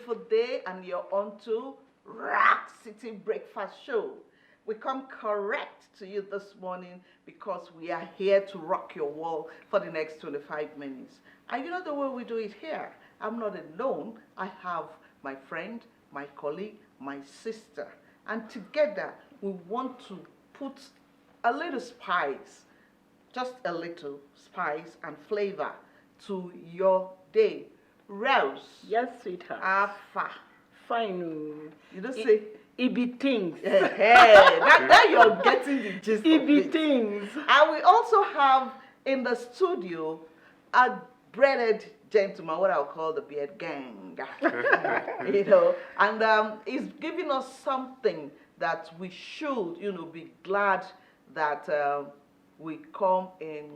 beautiful day, and you're on to Rock City Breakfast Show. We come correct to you this morning because we are here to rock your world for the next 25 minutes. And you know the way we do it here. I'm not alone. I have my friend, my colleague, my sister. And together we want to put a little spice, just a little spice and flavor to your day. Rose. Yes, sweetheart. Afa. Fine. Oh. You don't say. It be things. Hey, now you're getting the gist. It be things. And we also have in the studio a breaded gentleman, what I'll call the beard gang. You know, and he's giving us something that we should, be glad that we come in.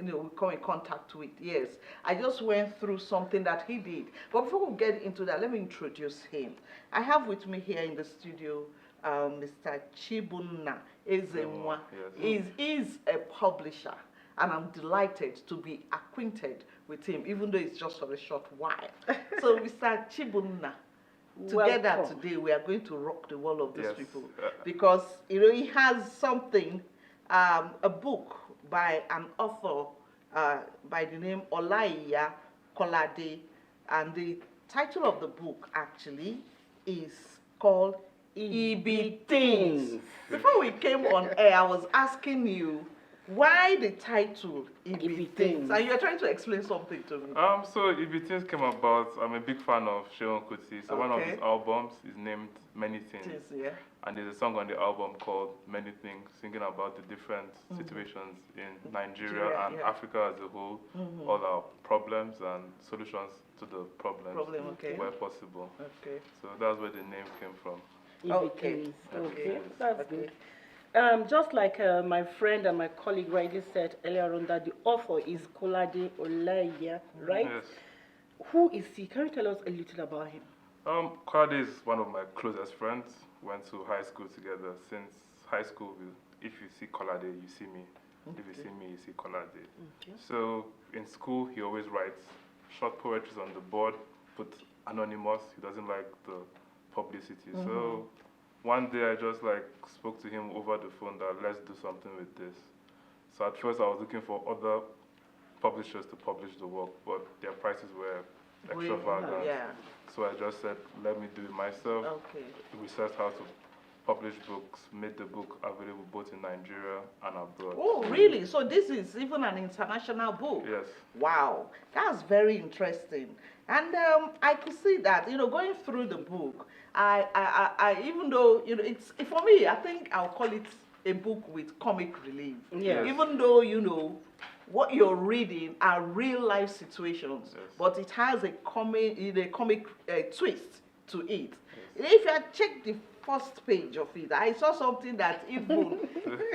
We come in contact with. Yes, I just went through something that he did. But before we get into that, let me introduce him. I have with me here in the studio Mr. Chibunna Ezenwa. He's a publisher, and I'm delighted to be acquainted with him, even though it's just for a short while. So, Mr. Chibunna, together welcome. Today we are going to rock the world of these people because he has something, a book by an author by the name Olaiya Kolade, and the title of the book actually is called Ibi Things. Before we came on air, I was asking you why the title Ibi Things, and you're trying to explain something to me. So Ibi Things came about. I'm a big fan of Seun Kuti. So one of his albums is named Many Things. Yeah. And there's a song on the album called Many Things, singing about the different situations in Nigeria and Africa as a whole, all our problems and solutions to the problems where possible. Okay. So that's where the name came from. Okay. That's good. Just like my friend and my colleague rightly said earlier on, that the author is Kolade Olaiya, right? Yes. Who is he? Can you tell us a little about him? Kolade is one of my closest friends. Went to high school together. Since high school, if you see Kolade, you see me. If you see me, you see Kolade. So in school, he always writes short poetry on the board, put anonymous. He doesn't like the publicity. So one day I just spoke to him over the phone that let's do something with this. So at first I was looking for other publishers to publish the work, but their prices were extravagant. So I just said, let me do it myself. Researched how to publish books, made the book available both in Nigeria and abroad. Oh, really? So this is even an international book? Yes. Wow, that's very interesting. And I could see that, going through the book, I even though, it's, for me, I think I'll call it a book with comic relief. Yes. Even though, what you're reading are real life situations, but it has a comic twist to it. If you check the first page of it, I saw something that even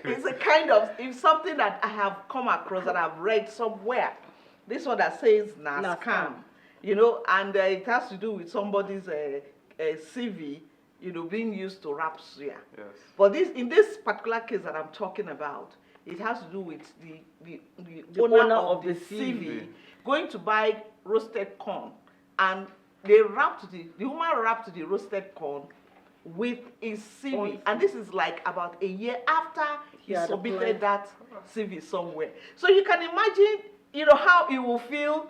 it's something that I have come across that I've read somewhere. This one that says Nascam, and it has to do with somebody's CV, being used to rap swear. Yes. But in this particular case that I'm talking about, it has to do with the owner of the CV going to buy roasted corn, and the woman wrapped the roasted corn with his CV, and this is like about a year after he submitted that CV somewhere. So you can imagine, how he will feel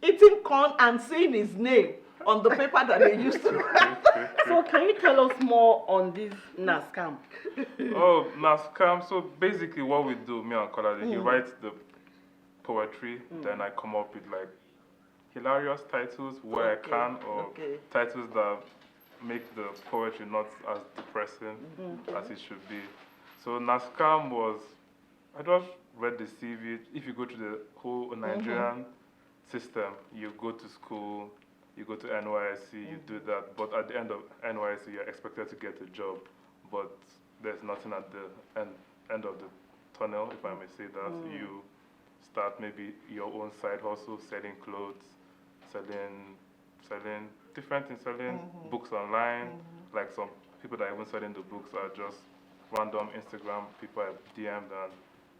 eating corn and seeing his name on the paper that they used to write. So can you tell us more on this Nascam? Oh, Nascam. So basically what we do, me and Kolade, he writes the poetry, then I come up with hilarious titles where I can, or titles that make the poetry not as depressing as it should be. So Nascam was, I just read the CV. If you go to the whole Nigerian system, you go to school, you go to NYSC, you do that, but at the end of NYSC, you're expected to get a job, but there's nothing at the end of the tunnel, if I may say that. You start maybe your own side hustle, selling clothes, selling different things, selling books online. Like some people that are even selling the books are just random Instagram people I've DM'd and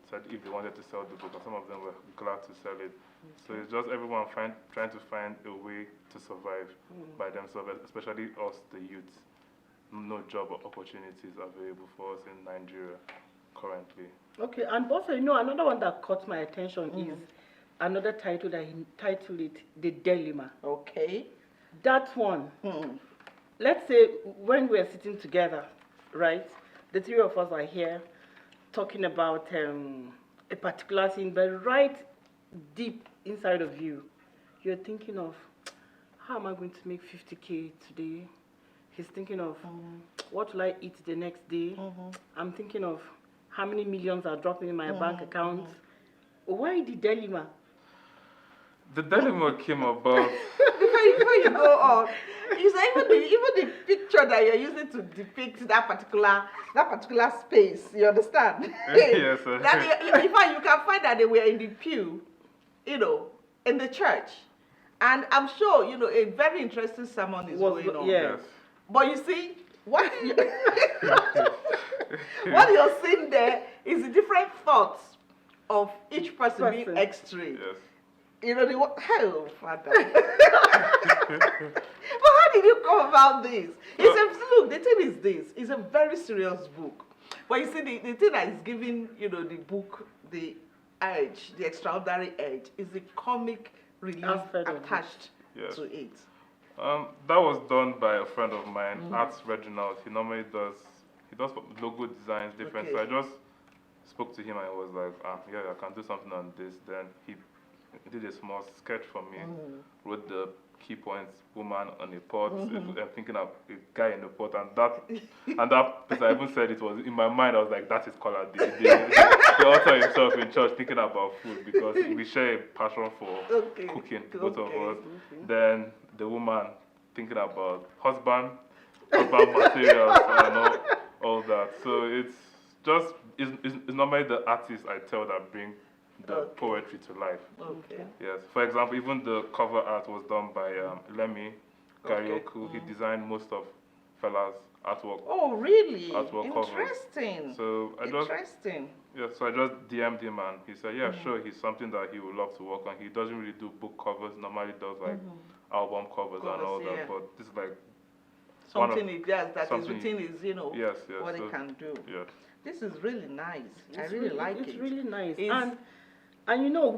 said if they wanted to sell the book, and some of them were glad to sell it. So it's just everyone trying to find a way to survive by themselves, especially us, the youth. No job opportunities available for us in Nigeria currently. Okay, and also, another one that caught my attention is another title that he titled it The Dilemma. Okay. That one, let's say when we're sitting together, right? The three of us are here talking about a particular thing, but right deep inside of you, you're thinking of, how am I going to make 50K today? He's thinking of, what will I eat the next day? I'm thinking of how many millions are dropping in my bank account. Why the dilemma? The dilemma came about. Before you go on, you say even the picture that you're using to depict that particular space, you understand? Yes, sir. In fact, you can find that they were in the pew, in the church. And I'm sure, a very interesting sermon is going on. Yes. But you see, what you're seeing there is the different thoughts of each person being extreme. Yes. Oh, Father. But how did you come about this? Look, the thing is this. It's a very serious book. But you see, the thing that is giving, the book the edge, the extraordinary edge, is the comic relief attached to it. That was done by a friend of mine, Arts Reginald. He normally does logo designs different. Okay. So I just spoke to him and I was like, yeah, I can do something on this. Then he did a small sketch for me, wrote the key points, woman on a pot, I'm thinking of a guy in a pot, and that person, I even said it was, in my mind, I was like, that is Kola, the author himself in church, thinking about food, because we share a passion for cooking, both of us. Then the woman thinking about husband materials, and all that. So it's normally the artists I tell that bring the poetry to life. Okay. Yes. For example, even the cover art was done by Lemmy Karioku. He designed most of Fela's artwork. Oh, really? Artwork Interesting. covers. So I just DM'd him and he said, yeah, sure, he's something that he would love to work on. He doesn't really do book covers. Normally does like album covers and all that. But this is like something is within his, what so, he can do. Yes. This is really nice. I really like it. It's really nice. And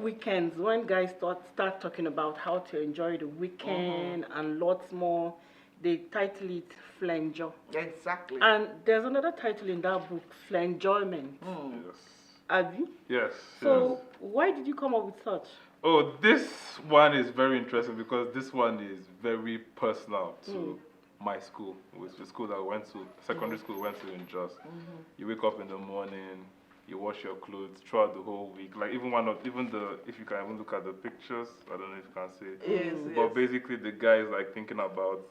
weekends, when guys start talking about how to enjoy the weekend and lots more, they title it Flenjo. Exactly. And there's another title in that book, Flenjoyment. Yes. Abi? Yes. So why did you come up with such? Oh, this one is very interesting because this one is very personal to my school, which is the school that I went to, secondary school I went to in Jos. You wake up in the morning, you wash your clothes throughout the whole week. Like if you can even look at the pictures, I don't know if you can see. Yes, but basically the guy is like thinking about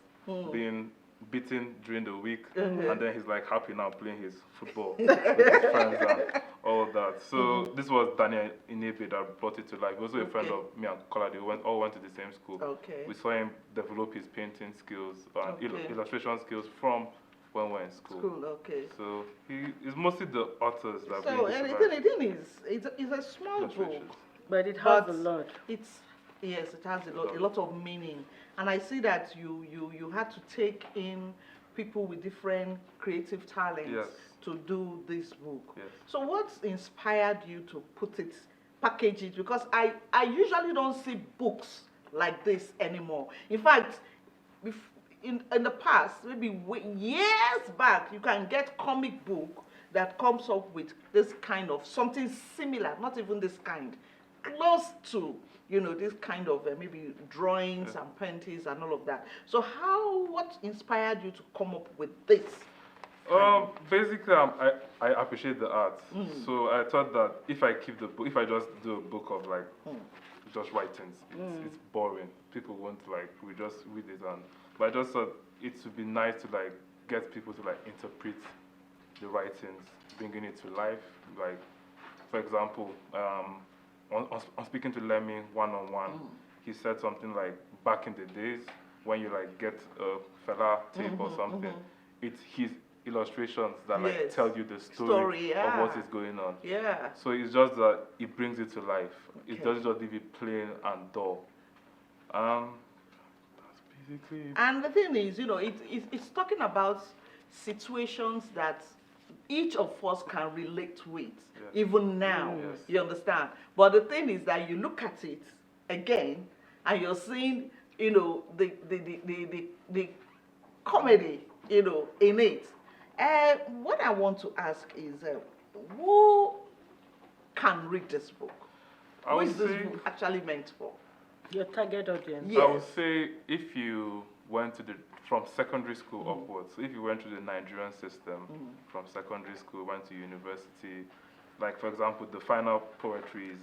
being beaten during the week, and then he's like happy now playing his football with his friends and all that. So this was Daniel Inebe that brought it to life. He was also a friend of me and Kola. We all went to the same school. Okay. We saw him develop his painting skills and illustration skills from when we were in school. Okay. So he is mostly the authors that bring So this the thing is, it's a small book, but it has a lot. It has a lot of meaning, and I see that you had to take in people with different creative talents to do this book. Yes. So what inspired you to package it? Because I usually don't see books like this anymore. In fact, in the past, maybe years back, you can get comic book that comes up with this kind of something similar, not even this kind, close to this kind of maybe drawings and paintings and all of that. So what inspired you to come up with this? Basically, I appreciate the art. So I thought that if I keep the book, if I just do a book of like just writings, it's boring. People won't we just read it but I just thought it would be nice to get people to interpret the writings, bringing it to life. Like, for example, on speaking to Lemmy one-on-one, he said something like, back in the days when you get a Fela tape or something, illustrations that like Yes. tell you the story of what is going on. Yeah. So it's just that it brings it to life. It Okay. doesn't just leave it plain and dull. That's basically it. And the thing is, it's talking about situations that each of us can relate with, Yes. even now. Yes. You understand? But the thing is that you look at it again, and you're seeing, the comedy, in it. What I want to ask is, who can read this book? I Who would is this say- book actually meant for? Your target audience. Yes. I would say if you went from secondary school upwards, so if you went to the Nigerian system from secondary school, went to university, like for example, the final poetry is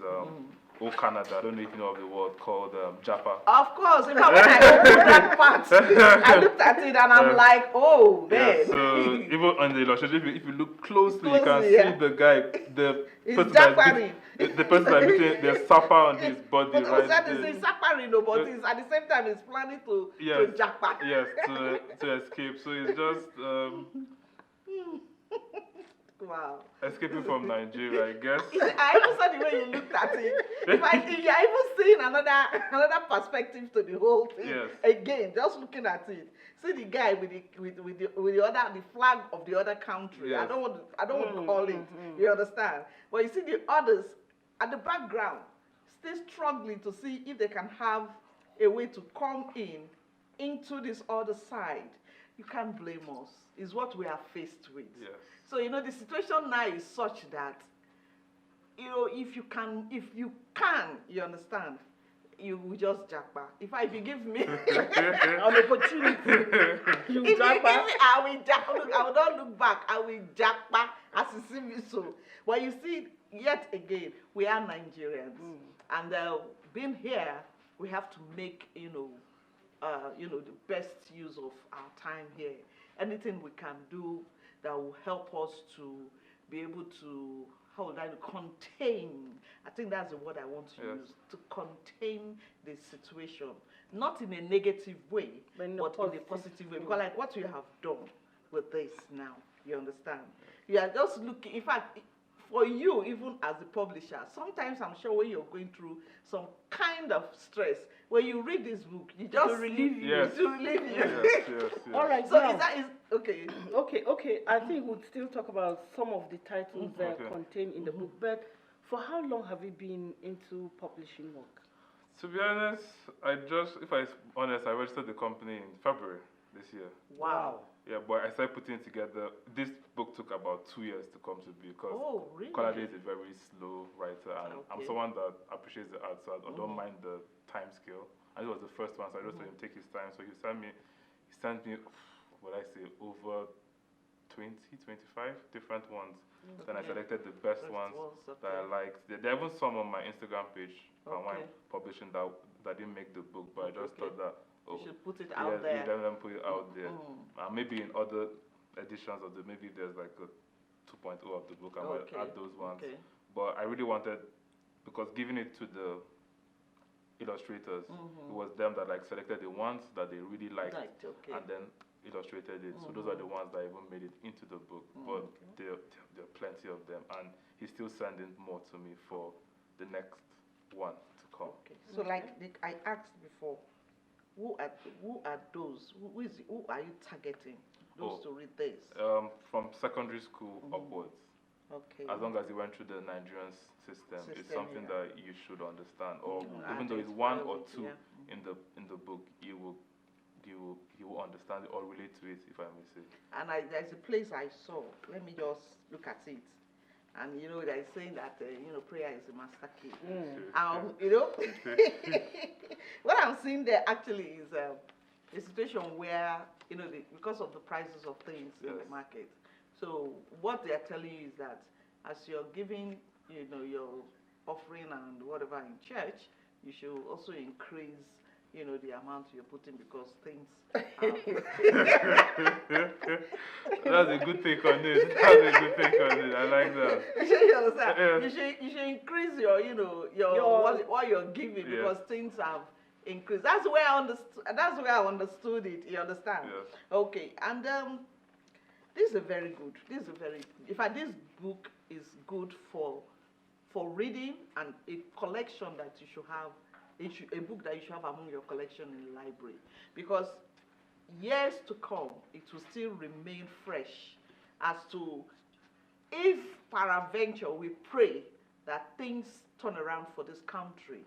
O Canada. I don't know if you know of the word called Japa. Of course, in fact, when I opened that part, I looked at it and I'm like, oh, Yeah, man. so even on the illustration, if you look closely, you can Closely, yeah. see the guy, the He's person that's Japari. the person that's beating the supper on his body, But right? it's Sapari, but he's, at the same time, he's planning to japa. Yes, to escape. So it's just Wow. escaping from Nigeria, I guess. I even saw the way you looked at it. If you're even seeing another perspective to the whole thing, Yes. again, just looking at it, see the guy with the flag of the other country. Yes. I don't want to call it. You understand? But you see the others at the background still struggling to see if they can have a way to come into this other side. You can't blame us. It's what we are faced with. Yes. So, the situation now is such that, if you can, you understand, you will just jackpot. If you give me An opportunity. You if you give me, japa. I will not look back. I will jackpot as you see me so. But you see, yet again, we are Nigerians. And being here, we have to make, the best use of our time here. Anything we can do that will help us to be able to, contain. I think that's the word I want to use, to contain the situation. Not in a negative way, but in a positive way. Because like what you have done with this now, you understand? You are just looking, in fact, for you, even as a publisher, sometimes I'm sure when you're going through some kind of stress, when you read this book, you just relieve you. Yes. To relieve you. Yes. All right. So now, okay. Okay. I think we'll still talk about some of the titles that are contained in the book. But for how long have you been into publishing work? To be honest, if I'm honest, I registered the company in February this year. Wow. Yeah, but I started putting it together. This book took about 2 years to come to be because Really? Kolade is a very slow writer, and I'm Okay. someone that appreciates the art, so I don't mind the time scale. And it was the first one, so I just let him take his time. So he sent me, what I say, over 20, 25 different ones. Then I selected the best ones that I liked. There are even some on my Instagram page, Online Publishing, that didn't make the book, but I just thought that, you should put it out there. Let them put it out there. Maybe in other editions of maybe there's like a 2.0 of the book, I might add those ones. Okay. But I really wanted, because giving it to the illustrators, it was them that like selected the ones that they really liked, and then illustrated it. So those are the ones that even made it into the book. But there are plenty of them, and he's still sending more to me for the next one to come. Okay. So like I asked before, who are those? Who are you targeting? Those to read this? From secondary school upwards. Okay. As long as you went through the Nigerian system, it's something that you should understand. Or even though it's one or two in the book, you will understand it or relate to it, if I may say. And there's a place I saw. Let me just look at it. And they're saying that prayer is a master key. What I'm seeing there actually is a situation where because of the prices of things in the market. So what they are telling you is that as you're giving your offering and whatever in church, you should also increase the amount you're putting, because things That's a good take on it. I like that. You understand? You should increase your what you're giving, because things have increased. That's where I understood it. You understand? Yes. Okay. And This is a very good. This is a very. In fact, this book is good for reading and a collection that you should have. A book that you should have among your collection in the library, because years to come it will still remain fresh as to if peradventure we pray that things turn around for this country.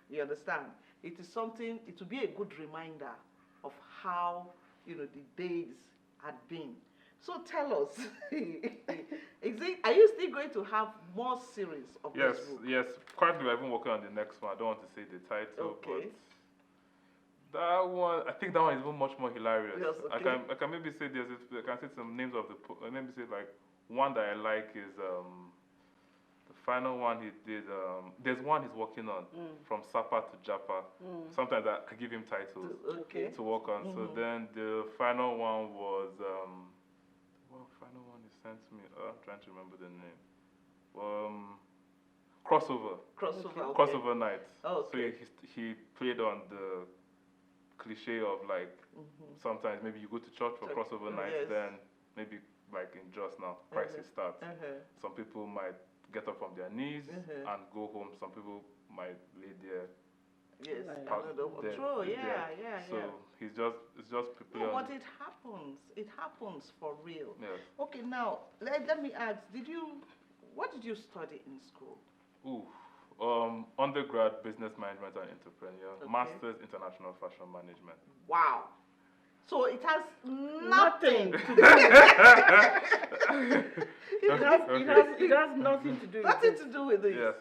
You understand? It is something. It will be a good reminder of how the days had been. So tell us, are you still going to have more series of this book? Yes. Currently, I'm even working on the next one. I don't want to say the title, Okay. but that one, I think that one is even much more hilarious. Yes, okay. I can maybe say I can say some names of maybe say like one that I like is the final one he did. There's one he's working on from Sapa to Japa. Sometimes I give him titles to work on. So then the final one was final one he sent me. I'm trying to remember the name. Crossover. Crossover nights. Oh, okay. So he played on the cliche of like sometimes maybe you go to church for crossover nights, then maybe like in Jos now, crisis starts. Some people might get up from their knees and go home. Some people might lay there. Yes, true. Yeah. So it's just people. No, but it happens. It happens for real. Yes. Okay, now let me ask: what did you study in school? Undergrad business management and entrepreneur, masters international fashion management. Wow. So it has nothing to do it has nothing to do with nothing to do with this. Yes.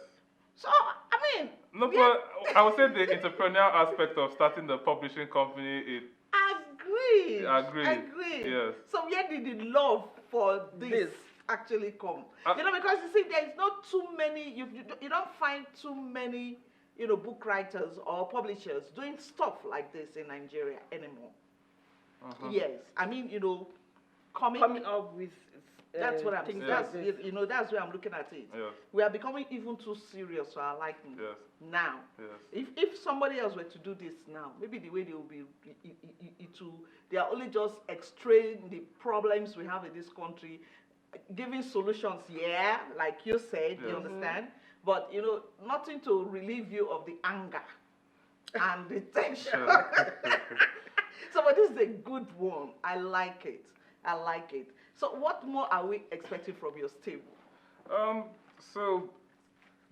So I mean, no, but I would say the entrepreneurial aspect of starting the publishing company. Agreed. Yes. So where did the love for this actually come? Because you see, there is not too many. You don't find too many, book writers or publishers doing stuff like this in Nigeria anymore. Yes, I mean, coming up with. That's what I'm saying. That's where I'm looking at it. Yes. We are becoming even too serious for our liking. Yes. Now. Yes. If somebody else were to do this now, maybe the way they will be, they are only just extracting the problems we have in this country, giving solutions, like you said, you understand? But, nothing to relieve you of the anger and the tension. So, but this is a good one. I like it. So what more are we expecting from your stable? So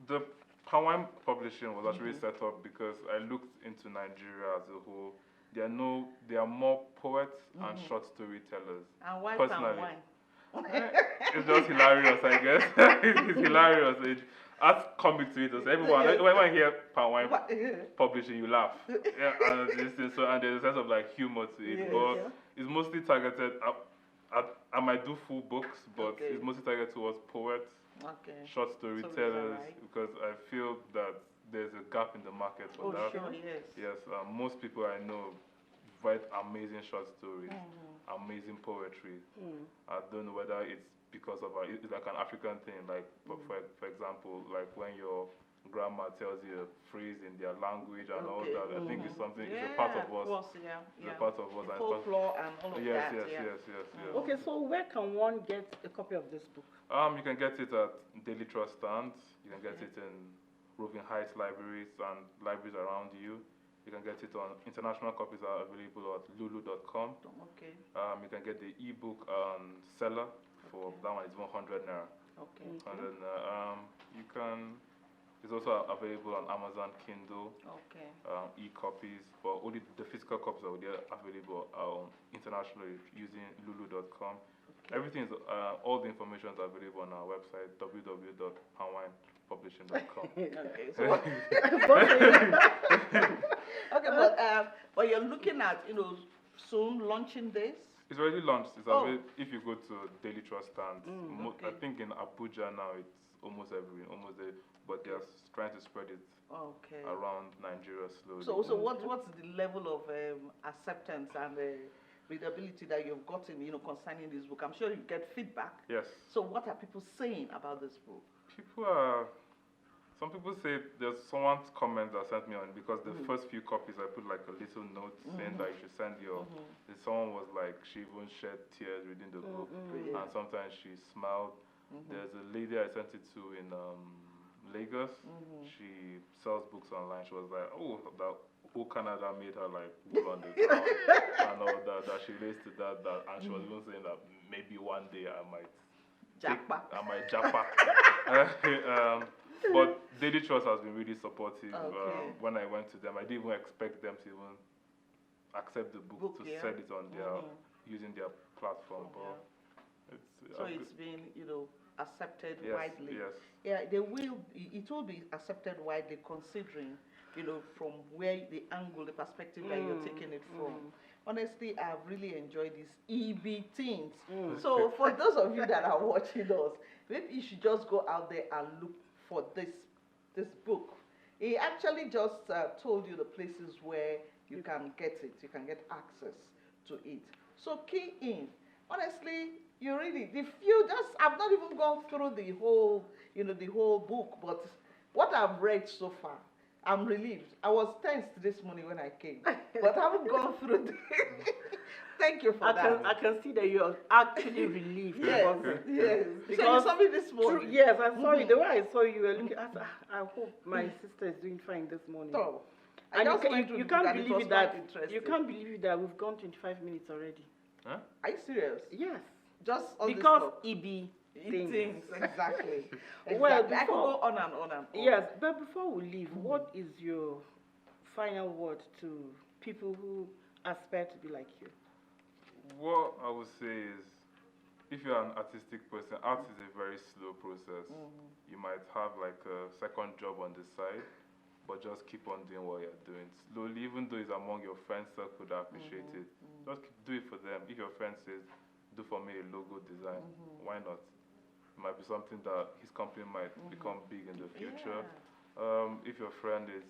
the Pawine publishing was actually set up because I looked into Nigeria as a whole. There are more poets and short storytellers. And why personally? Pawine? It's just hilarious, I guess. It's hilarious. It adds comic to it. So everyone, when I hear Pawine publishing, you laugh. And there's a sense of like humor to it. But it's mostly targeted. I might do full books, but it's mostly targeted towards poets, short storytellers, because I feel that there's a gap in the market for that. Sure, yes. Yes, most people I know write amazing short stories, amazing poetry. I don't know whether it's because of it's like an African thing, like for example, like when your grandma tells you a phrase in their language and all that. I think it's something. It's a part of us. Course, It's a part of us. The folklore and all of yes, that. Yes. Okay, so where can one get a copy of this book? You can get it at Daily Trust stands. You can get it in Roving Heights libraries and libraries around you. You can get it on international copies are available at lulu.com. Okay. You can get the ebook on Seller for that one is 100 naira. Okay. 100 naira. You can. It's also available on Amazon Kindle. Okay. E-copies, but only the physical copies are available internationally using lulu.com. Okay. Everything is all the information is available on our website www.panwinepublishing.com. Okay. So okay, but you're looking at soon launching this. It's already launched. It's if you go to Daily Trust stands. I think in Abuja now it's almost there, but they're trying to spread it around Nigeria slowly. So what's the level of acceptance and readability that you've gotten, concerning this book? I'm sure you get feedback. Yes. So what are people saying about this book? People are Some people say there's someone's comment that sent me on because the first few copies I put like a little note saying that you should send your. Someone was like she even shed tears reading the book, and sometimes she smiled. There's a lady I sent it to in Lagos. She sells books online. She was like, oh, that whole Canada made her like wool on the ground and all that. That she relates to that. And she was even saying that maybe one day I might. Japa. But Daily Trust has been really supportive. When I went to them, I didn't even expect them to even accept the book to sell it on their using their platform. But it's been, accepted widely. Yes. Yeah, it will be accepted widely considering, from where the angle, the perspective that you're taking it from. Honestly, I've really enjoyed these EB things. So for those of you that are watching us, maybe you should just go out there and look for this book. He actually just told you the places where you can get it, you can get access to it. So key in. Honestly, you really, I've not even gone through the whole, the whole book, but what I've read so far, I'm relieved. I was tensed this morning when I came, but I haven't gone through the Thank you for that. I can see that you're actually relieved. Yes. Because so you saw me this morning. Yes, I saw you. The way I saw you were looking, I hope my sister is doing fine this morning. Oh, and you can't believe that we've gone 25 minutes already. Huh? Are you serious? Yes. Just on because EB things. Exactly. Well, I could go on and on and on. Yes, but before we leave, what is your final word to people who aspire to be like you? What I would say is, if you're an artistic person, art is a very slow process. You might have like a second job on the side, but just keep on doing what you're doing. Slowly, even though it's among your friends circle that appreciate it, just do it for them. If your friend says, do for me a logo design, why not? It might be something that his company might become big in the future. If your friend is,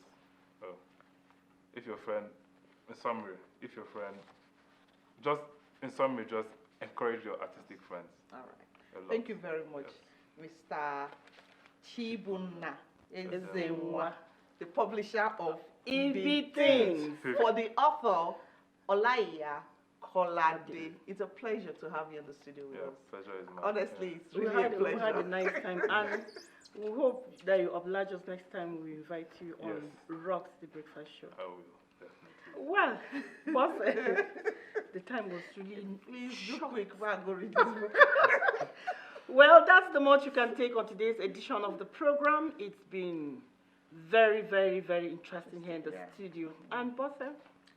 just encourage your artistic friends. All right. Thank you very much, Mr. Chibuna Ezenwa, the publisher of EB Things. For the author, Olaiya Kolade. It's a pleasure to have you in the studio with us. Pleasure is mine. Honestly, it's really a pleasure. We had a nice time, and we hope that you oblige us next time we invite you on Rocks the Breakfast Show. I will, definitely. Well, boss, the time was really... Please do quick, go read this book. Well, that's the much you can take on today's edition of the program. It's been very, very, very interesting here in the studio. And boss,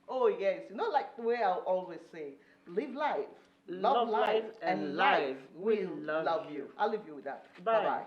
oh yes, like the way I always say, live life, love life, and life will love you. I'll leave you with that. Bye. Bye-bye.